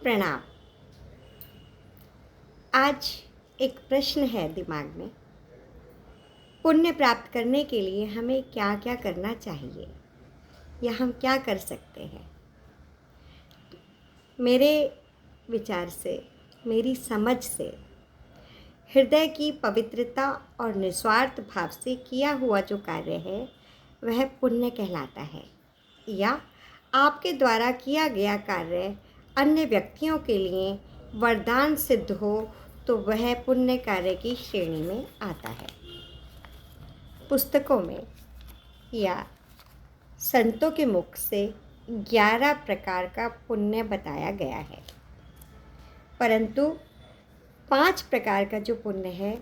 प्रणाम। आज एक प्रश्न है दिमाग में। पुण्य प्राप्त करने के लिए हमें क्या क्या करना चाहिए या हम क्या कर सकते हैं? मेरे विचार से, मेरी समझ से, हृदय की पवित्रता और निस्वार्थ भाव से किया हुआ जो कार्य है वह पुण्य कहलाता है। या आपके द्वारा किया गया कार्य अन्य व्यक्तियों के लिए वरदान सिद्ध हो तो वह पुण्य कार्य की श्रेणी में आता है। पुस्तकों में या संतों के मुख से 11 प्रकार का पुण्य बताया गया है, परंतु 5 प्रकार का जो पुण्य है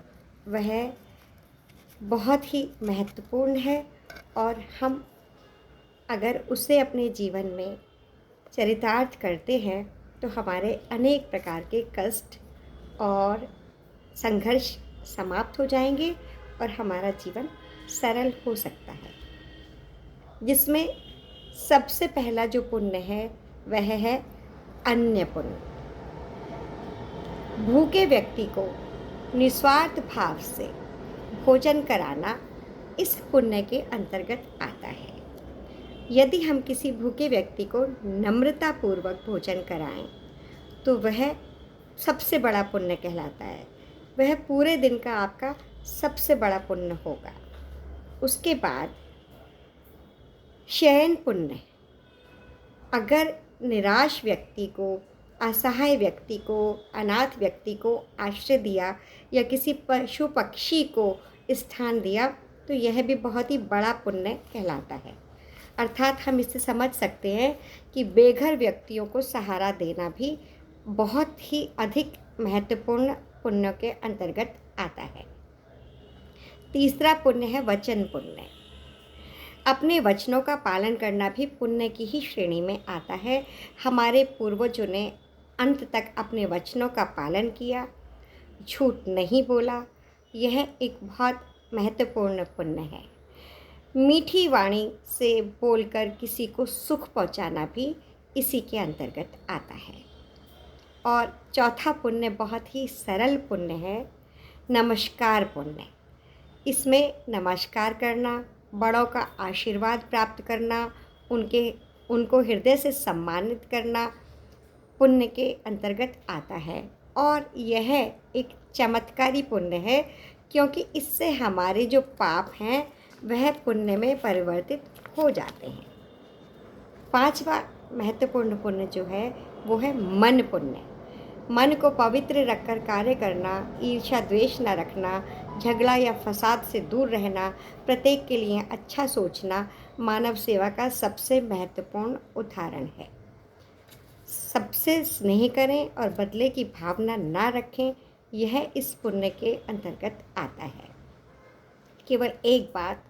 वह बहुत ही महत्वपूर्ण है और हम अगर उसे अपने जीवन में चरितार्थ करते हैं तो हमारे अनेक प्रकार के कष्ट और संघर्ष समाप्त हो जाएंगे और हमारा जीवन सरल हो सकता है। जिसमें सबसे पहला जो पुण्य है वह है अन्य पुण्य। भूखे व्यक्ति को निस्वार्थ भाव से भोजन कराना इस पुण्य के अंतर्गत आता है। यदि हम किसी भूखे व्यक्ति को नम्रतापूर्वक भोजन कराएं तो वह सबसे बड़ा पुण्य कहलाता है। वह पूरे दिन का आपका सबसे बड़ा पुण्य होगा। उसके बाद शयन पुण्य। अगर निराश व्यक्ति को, असहाय व्यक्ति को, अनाथ व्यक्ति को आश्रय दिया या किसी पशु पक्षी को स्थान दिया तो यह भी बहुत ही बड़ा पुण्य कहलाता है। अर्थात हम इससे समझ सकते हैं कि बेघर व्यक्तियों को सहारा देना भी बहुत ही अधिक महत्वपूर्ण पुण्य के अंतर्गत आता है। तीसरा पुण्य है वचन पुण्य। अपने वचनों का पालन करना भी पुण्य की ही श्रेणी में आता है। हमारे पूर्वजों ने अंत तक अपने वचनों का पालन किया, झूठ नहीं बोला, यह एक बहुत महत्वपूर्ण पुण्य है। मीठी वाणी से बोलकर किसी को सुख पहुंचाना भी इसी के अंतर्गत आता है। और चौथा पुण्य बहुत ही सरल पुण्य है, नमस्कार पुण्य। इसमें नमस्कार करना, बड़ों का आशीर्वाद प्राप्त करना, उनको हृदय से सम्मानित करना पुण्य के अंतर्गत आता है। और यह एक चमत्कारी पुण्य है क्योंकि इससे हमारे जो पाप हैं वह पुण्य में परिवर्तित हो जाते हैं। पांचवा महत्वपूर्ण पुण्य जो है वो है मन पुण्य। मन को पवित्र रखकर कार्य करना, ईर्ष्या द्वेष न रखना, झगड़ा या फसाद से दूर रहना, प्रत्येक के लिए अच्छा सोचना मानव सेवा का सबसे महत्वपूर्ण उदाहरण है। सबसे स्नेह करें और बदले की भावना ना रखें, यह इस पुण्य के अंतर्गत आता है। केवल एक बात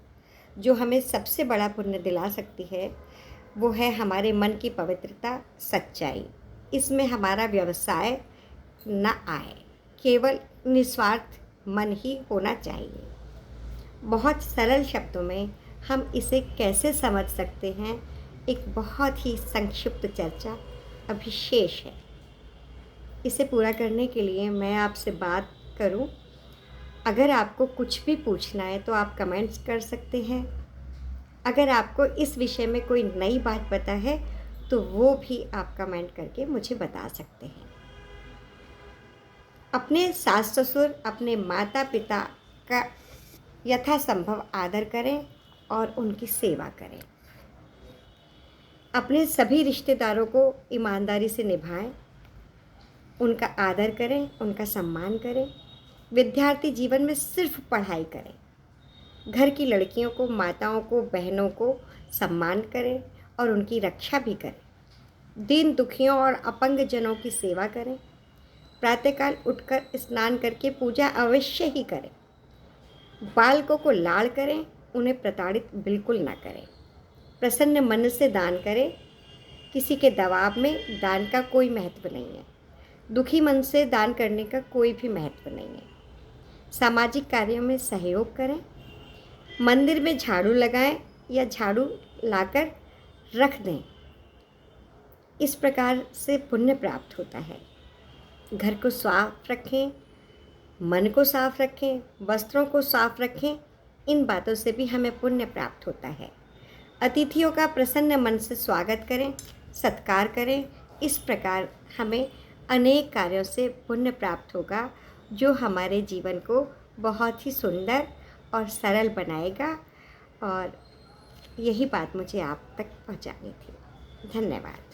जो हमें सबसे बड़ा पुण्य दिला सकती है वो है हमारे मन की पवित्रता, सच्चाई। इसमें हमारा व्यवसाय न आए, केवल निस्वार्थ मन ही होना चाहिए। बहुत सरल शब्दों में हम इसे कैसे समझ सकते हैं, एक बहुत ही संक्षिप्त चर्चा अभी शेष है। इसे पूरा करने के लिए मैं आपसे बात करूं। अगर आपको कुछ भी पूछना है तो आप कमेंट्स कर सकते हैं। अगर आपको इस विषय में कोई नई बात पता है तो वो भी आप कमेंट करके मुझे बता सकते हैं। अपने सास ससुर, अपने माता पिता का यथासंभव आदर करें और उनकी सेवा करें। अपने सभी रिश्तेदारों को ईमानदारी से निभाएं, उनका आदर करें, उनका सम्मान करें। विद्यार्थी जीवन में सिर्फ पढ़ाई करें। घर की लड़कियों को, माताओं को, बहनों को सम्मान करें और उनकी रक्षा भी करें। दीन दुखियों और अपंग जनों की सेवा करें। प्रातःकाल उठकर स्नान करके पूजा अवश्य ही करें। बालकों को लाड़ करें, उन्हें प्रताड़ित बिल्कुल ना करें। प्रसन्न मन से दान करें। किसी के दबाव में दान का कोई महत्व नहीं है। दुखी मन से दान करने का कोई भी महत्व नहीं है। सामाजिक कार्यों में सहयोग करें। मंदिर में झाड़ू लगाएं या झाड़ू लाकर रख दें। इस प्रकार से पुण्य प्राप्त होता है। घर को साफ रखें, मन को साफ रखें, वस्त्रों को साफ रखें, इन बातों से भी हमें पुण्य प्राप्त होता है। अतिथियों का प्रसन्न मन से स्वागत करें, सत्कार करें, इस प्रकार हमें अनेक कार्यों से पुण्य प्राप्त होगा, जो हमारे जीवन को बहुत ही सुंदर और सरल बनाएगा। और यही बात मुझे आप तक पहुंचानी थी। धन्यवाद।